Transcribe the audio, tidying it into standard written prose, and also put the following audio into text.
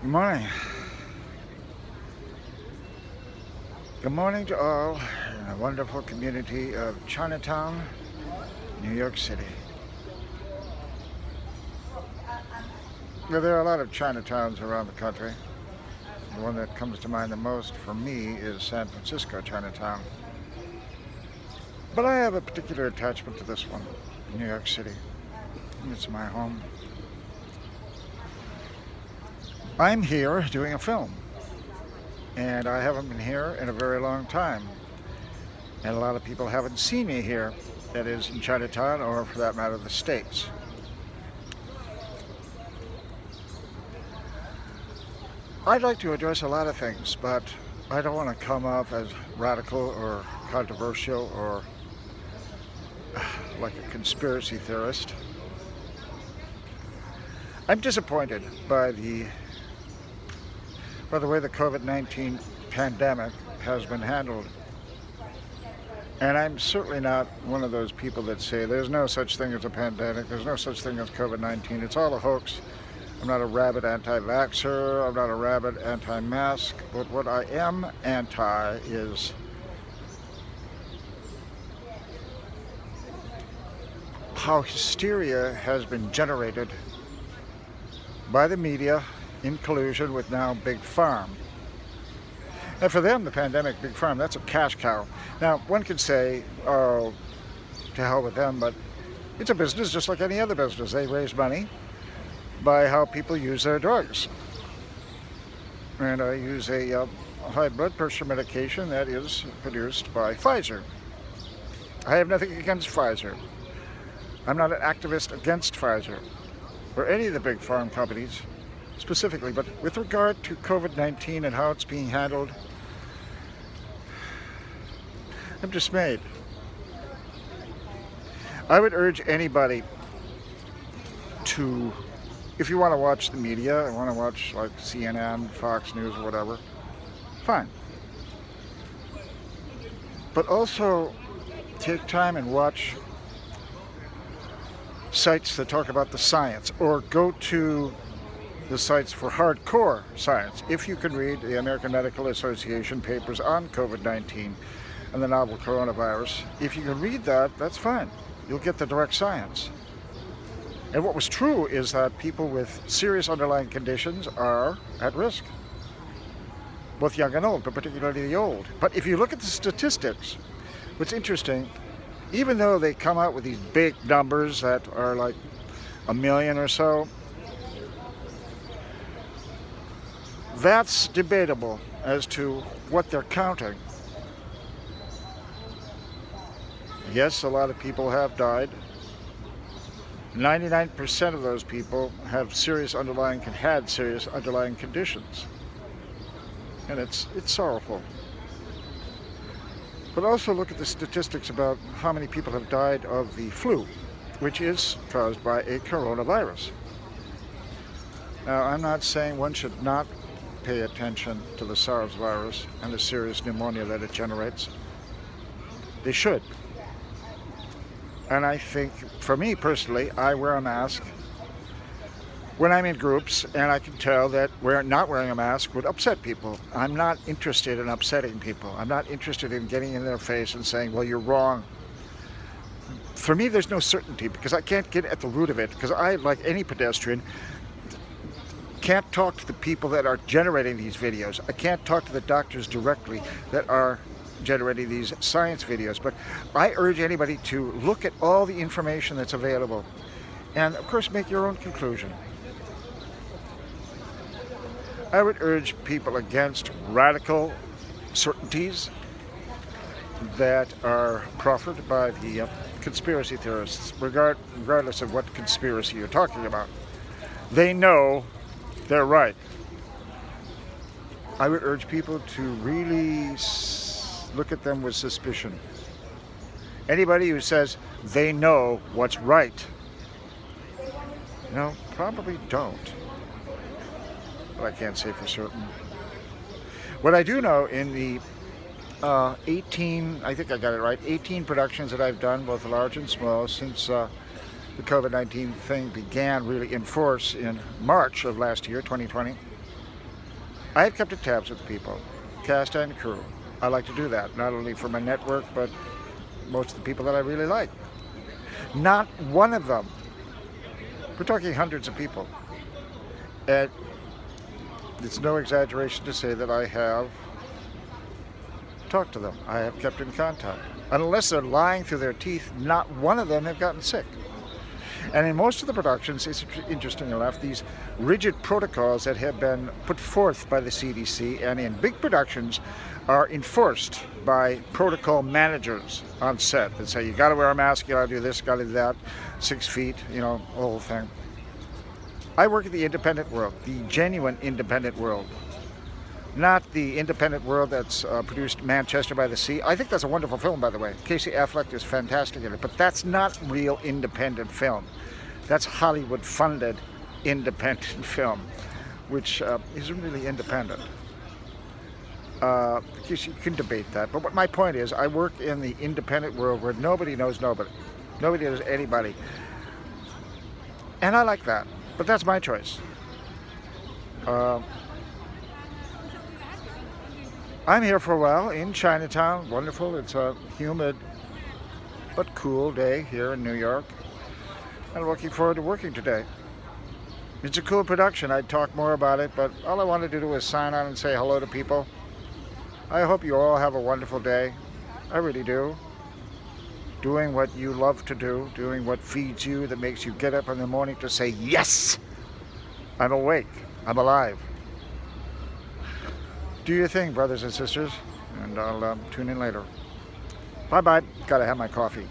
Good morning. Good morning to all in a wonderful community of Chinatown, New York City. Well, there are a lot of Chinatowns around the country. The one that comes to mind the most for me is San Francisco Chinatown. But I have a particular attachment to this one, New York City. It's my home. I'm here doing a film, and I haven't been here in a very long time. And a lot of people haven't seen me here, that is, in Chinatown, or for that matter, the States. I'd like to address a lot of things, but I don't want to come off as radical or controversial or like a conspiracy theorist. I'm disappointed by the way the COVID-19 pandemic has been handled. And I'm certainly not one of those people that say there's no such thing as a pandemic, there's no such thing as COVID-19, it's all a hoax. I'm not a rabid anti-vaxxer, I'm not a rabid anti-mask, but what I am anti is how hysteria has been generated by the media in collusion with now Big Farm. And for them, the pandemic, Big Farm, that's a cash cow. Now, one could say, oh, to hell with them, but it's a business just like any other business. They raise money by how people use their drugs. And I use a high blood pressure medication that is produced by Pfizer. I have nothing against Pfizer. I'm not an activist against Pfizer or any of the big farm companies specifically, but with regard to COVID-19 and how it's being handled, I'm dismayed. I would urge anybody to, if you want to watch the media, I want to watch like CNN, Fox News, or whatever, fine. But also take time and watch sites that talk about the science, or go to the sites for hardcore science. If you can read the American Medical Association papers on COVID-19 and the novel coronavirus, if you can read that, that's fine. You'll get the direct science. And what was true is that people with serious underlying conditions are at risk, both young and old, but particularly the old. But if you look at the statistics, what's interesting, even though they come out with these big numbers that are like 1 million or so, that's debatable as to what they're counting. Yes, a lot of people have died. 99% of those people have had serious underlying conditions. And it's sorrowful. But also look at the statistics about how many people have died of the flu, which is caused by a coronavirus. Now, I'm not saying one should not pay attention to the SARS virus and the serious pneumonia that it generates. They should. And I think, for me personally, I wear a mask when I'm in groups, and I can tell that not wearing a mask would upset people. I'm not interested in upsetting people. I'm not interested in getting in their face and saying, well, you're wrong. For me, there's no certainty, because I can't get at the root of it, because I, like any pedestrian, can't talk to the people that are generating these videos. I can't talk to the doctors directly that are generating these science videos. But I urge anybody to look at all the information that's available and, of course, make your own conclusion. I would urge people against radical certainties that are proffered by the conspiracy theorists, regardless of what conspiracy you're talking about. They know they're right. I would urge people to really look at them with suspicion. Anybody who says they know what's right, probably don't. But I can't say for certain. What I do know, in the 18, I think I got it right, 18 productions that I've done, both large and small, since the COVID-19 thing began really in force in March of last year, 2020, I have kept tabs with the people, cast and crew. I like to do that, not only for my network, but most of the people that I really like. Not one of them, we're talking hundreds of people, and it's no exaggeration to say that I have talked to them. I have kept in contact. Unless they're lying through their teeth, not one of them have gotten sick. And in most of the productions, it's interesting enough, these rigid protocols that have been put forth by the CDC and in big productions are enforced by protocol managers on set that say, you got to wear a mask, you got to do this, got to do that, 6 feet, you know, the whole thing. I work in the independent world, the genuine independent world. Not the independent world that's produced Manchester by the Sea. I think that's a wonderful film, by the way. Casey Affleck is fantastic in it, but that's not real independent film. That's Hollywood-funded independent film, which isn't really independent. You can debate that, but what my point is, I work in the independent world where nobody knows nobody. Nobody knows anybody. And I like that, but that's my choice. I'm here for a while in Chinatown. Wonderful. It's a humid but cool day here in New York. I'm looking forward to working today. It's a cool production. I'd talk more about it, but all I wanted to do was sign on and say hello to people. I hope you all have a wonderful day. I really do. Doing what you love to do, doing what feeds you, that makes you get up in the morning to say, yes, I'm awake, I'm alive. Do your thing, brothers and sisters, and I'll tune in later. Bye-bye. Gotta have my coffee.